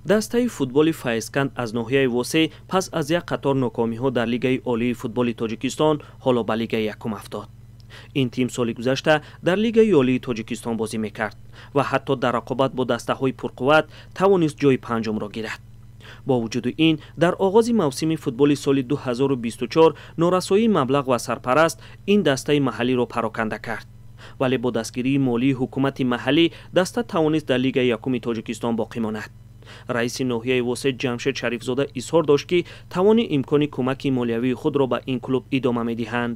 дастаи футболи Файзканд аз ноҳияи Восеъ пас аз як қатор нокомиҳо дар Лигаи олии футболи Тоҷикистон ҳоло ба Лигаи якум афтод. ин тим соли гузашта дар Лигаи олии Тоҷикистон бозӣ мекард ва ҳатто дар рақобат бо дастаҳои пурқувват тавонист ҷои панҷумро гирад. бо вуҷуди ин дар оғози мавсими футболи соли 2024 норасоии маблағ ва сарпараст ин дастаи маҳаллиро пароканда кард. вале бо дастгирии молии ҳукумати маҳаллӣ даста тавонист дар Лигаи якуми Тоҷикистон боқӣ монад. раиси ноҳияи Восеъ Ҷамшед Шарифзода изҳор дошт ки тавони имкони кӯмаки молиявии худро ба ин клуб идома медиҳанд.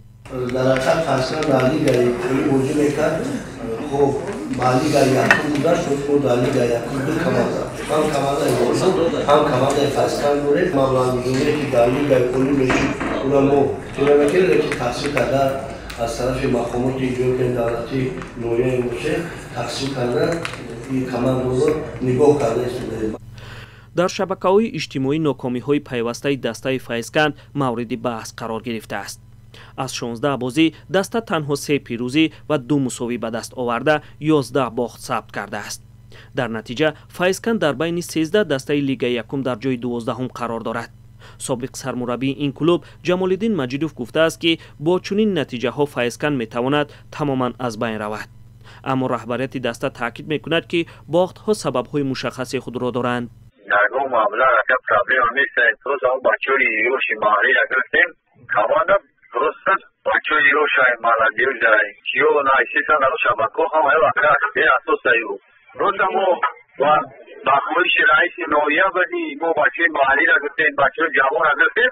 дар ҳақиқат Файзканд дар Лигаи бозӣ мекард. хуб ба Лигаи якум гузашт, мо дар Лигаи якум ду команда ҳам командаи Восеъ ҳам командаи Файзканд буред. маблағгузорие ки дар Лигаи олӣ мешид уна мо финал ки таҳсил карда аз тарафи мақомоти иҷроии давлати ноҳияи Восеъ таҳсил карда ин командаро нигоҳ карда истодем. дар шабакаҳои иҷтимоӣ нокомиҳои пайвастаи дастаи Файзканд мавриди баҳс қарор гирифтааст. аз 16 бозӣ даста танҳо 3 пирӯзӣ ва 2 мусовӣ ба даст оварда 11 бохт сабт кардааст. дар натиҷа Файзканд дар байни 13 дастаи Лигаи якум дар ҷои 12 қарор дорад. собиқ сармураббии ин клуб Ҷамолиддин Маҷидов гуфтааст ки бо чунин натиҷаҳо Файзканд метавонад тамоман аз байн равад. аммо раҳбарияти даста таъкид мекунад ки бохтҳо сабабҳои мушаххаси худро доранд. Нагоҳ маблағ ака проблема нест. Просто он бачаҳои ёши маҳаллӣ гирифтем. Команда просто бачаҳои ёши маҳаллӣ ҷай. Чиё наисисан дар шабако ҳамаи вақт бе асосай. Просто мо ва ба хоҳиши раиси ноҳия бади мо бачаҳои маҳаллӣ гирифтем, бачаҳои ҷавон гирифтем.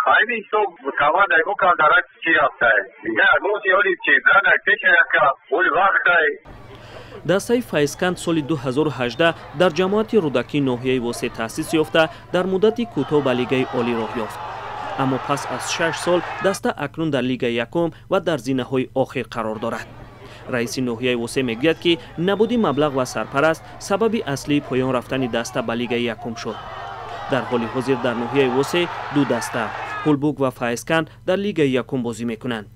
ҳамин ҳисоб команда мо контракт чи рафтай. Дига агоси оли чемпион пешай ака оли вақтай. дастаи Файзканд соли 2018 дар ҷамоати рӯдакии ноҳияи Восеъ таъсис ёфта дар муддати кӯтоҳ ба Лигаи олӣ роҳ ёфт. аммо пас аз 6 сол даста акнун дар Лигаи якум ва дар зинаҳои охир қарор дорад. раиси ноҳияи Восеъ мегӯяд ки набуди маблағ ва сарпараст сабаби аслии поён рафтани даста ба Лигаи якум шуд. дар ҳоли ҳозир дар ноҳияи Восеъ ду даста ҳулбук ва Файзканд дар Лигаи якум бозӣ мекунанд.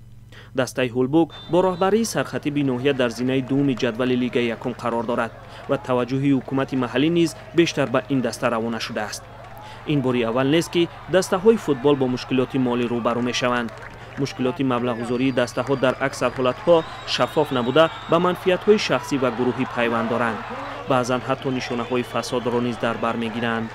дастаи ҳулбук бо роҳбарии сархатиби ноҳия дар зинаи дууми ҷадвали Лигаи якум қарор дорад ва таваҷҷӯҳи ҳукумати маҳаллӣ низ бештар ба ин даста равона шудааст. ин бори аввал нест ки дастаҳои футбол бо мушкилоти молӣ рӯбарӯ мешаванд. мушкилоти маблағгузории дастаҳо дар аксар ҳолатҳо шаффоф набуда ба манфиатҳои шахсӣ ва гурӯҳӣ пайванд доранд. баъзан ҳатто нишонаҳои фасодро низ дар бар мегиранд.